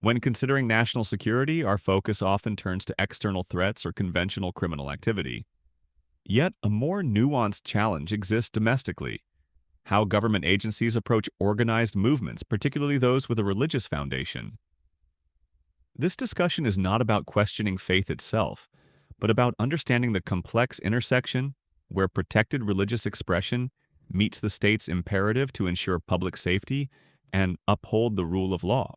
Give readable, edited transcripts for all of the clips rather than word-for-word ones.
When considering national security, our focus often turns to external threats or conventional criminal activity. Yet, a more nuanced challenge exists domestically: how government agencies approach organized movements, particularly those with a religious foundation. This discussion is not about questioning faith itself, but about understanding the complex intersection where protected religious expression meets the state's imperative to ensure public safety and uphold the rule of law.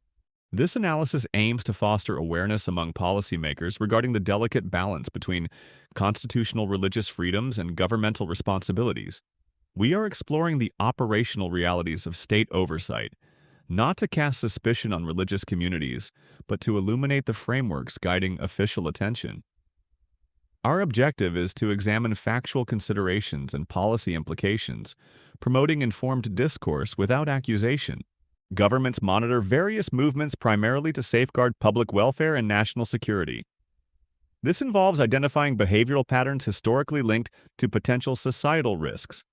This analysis aims to foster awareness among policymakers regarding the delicate balance between constitutional religious freedoms and governmental responsibilities. We are exploring the operational realities of state oversight, not to cast suspicion on religious communities, but to illuminate the frameworks guiding official attention. Our objective is to examine factual considerations and policy implications, promoting informed discourse without accusation. Governments monitor various movements primarily to safeguard public welfare and national security. This involves identifying behavioral patterns historically linked to potential societal risks.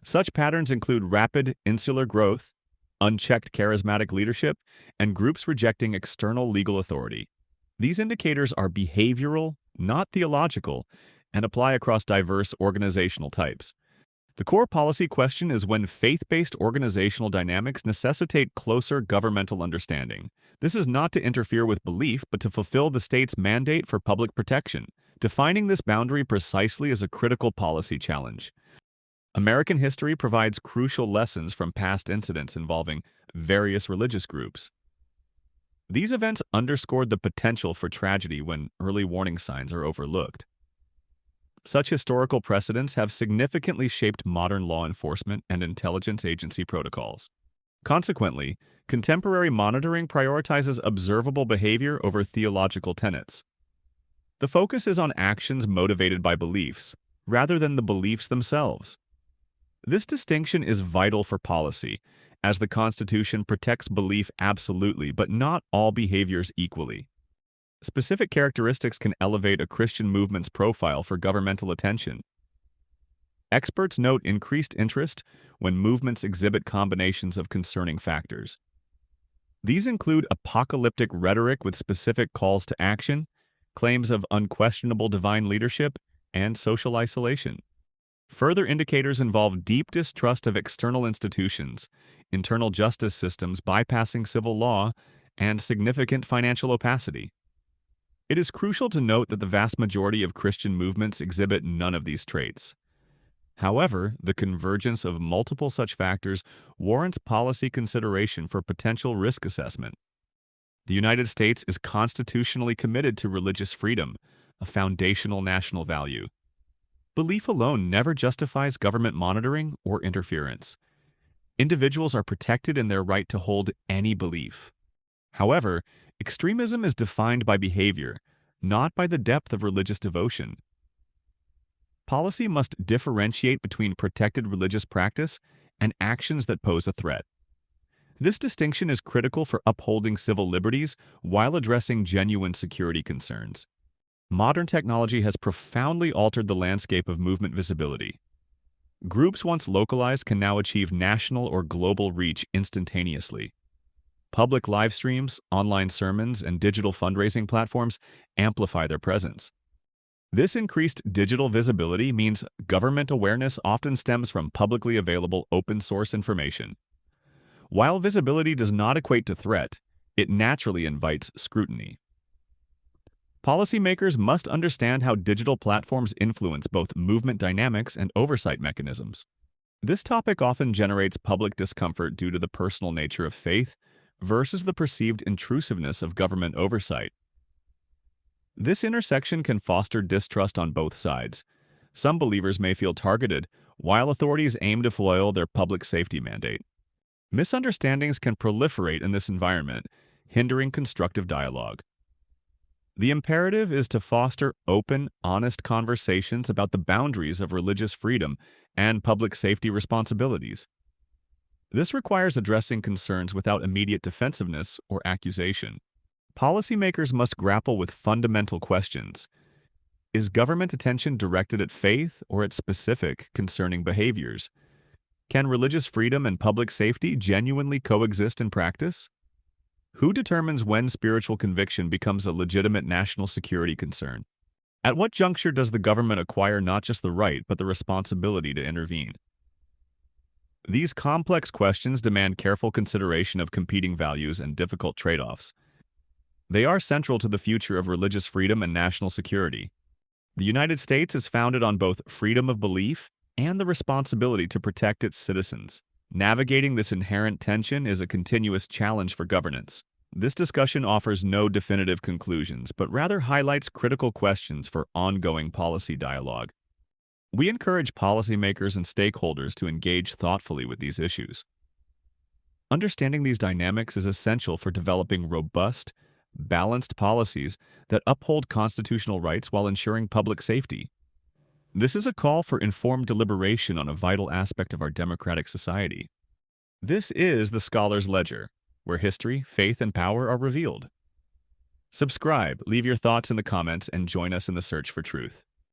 Such patterns include rapid insular growth, unchecked charismatic leadership, and groups rejecting external legal authority. These indicators are behavioral, not theological, and apply across diverse organizational types. The core policy question is when faith-based organizational dynamics necessitate closer governmental understanding. This is not to interfere with belief, but to fulfill the state's mandate for public protection. Defining this boundary precisely is a critical policy challenge. American history provides crucial lessons from past incidents involving various religious groups. These events underscored the potential for tragedy when early warning signs are overlooked. Such historical precedents have significantly shaped modern law enforcement and intelligence agency protocols. Consequently, contemporary monitoring prioritizes observable behavior over theological tenets. The focus is on actions motivated by beliefs, rather than the beliefs themselves. This distinction is vital for policy, as the Constitution protects belief absolutely, but not all behaviors equally. Specific characteristics can elevate a Christian movement's profile for governmental attention. Experts note increased interest when movements exhibit combinations of concerning factors. These include apocalyptic rhetoric with specific calls to action, claims of unquestionable divine leadership, and social isolation. Further indicators involve deep distrust of external institutions, internal justice systems bypassing civil law, and significant financial opacity. It is crucial to note that the vast majority of Christian movements exhibit none of these traits. However, the convergence of multiple such factors warrants policy consideration for potential risk assessment. The United States is constitutionally committed to religious freedom, a foundational national value. Belief alone never justifies government monitoring or interference. Individuals are protected in their right to hold any belief. However, extremism is defined by behavior, not by the depth of religious devotion. Policy must differentiate between protected religious practice and actions that pose a threat. This distinction is critical for upholding civil liberties while addressing genuine security concerns. Modern technology has profoundly altered the landscape of movement visibility. Groups once localized can now achieve national or global reach instantaneously. Public live streams, online sermons, and digital fundraising platforms amplify their presence. This increased digital visibility means government awareness often stems from publicly available open-source information. While visibility does not equate to threat, it naturally invites scrutiny. Policymakers must understand how digital platforms influence both movement dynamics and oversight mechanisms. This topic often generates public discomfort due to the personal nature of faith versus the perceived intrusiveness of government oversight. This intersection can foster distrust on both sides. Some believers may feel targeted, while authorities aim to foil their public safety mandate. Misunderstandings can proliferate in this environment, hindering constructive dialogue. The imperative is to foster open, honest conversations about the boundaries of religious freedom and public safety responsibilities. This requires addressing concerns without immediate defensiveness or accusation. Policymakers must grapple with fundamental questions. Is government attention directed at faith or at specific concerning behaviors? Can religious freedom and public safety genuinely coexist in practice? Who determines when spiritual conviction becomes a legitimate national security concern? At what juncture does the government acquire not just the right, but the responsibility to intervene? These complex questions demand careful consideration of competing values and difficult trade-offs. They are central to the future of religious freedom and national security. The United States is founded on both freedom of belief and the responsibility to protect its citizens. Navigating this inherent tension is a continuous challenge for governance. This discussion offers no definitive conclusions, but rather highlights critical questions for ongoing policy dialogue. We encourage policymakers and stakeholders to engage thoughtfully with these issues. Understanding these dynamics is essential for developing robust, balanced policies that uphold constitutional rights while ensuring public safety. This is a call for informed deliberation on a vital aspect of our democratic society. This is the Scholar's Ledger, where history, faith, and power are revealed. Subscribe, leave your thoughts in the comments, and join us in the search for truth.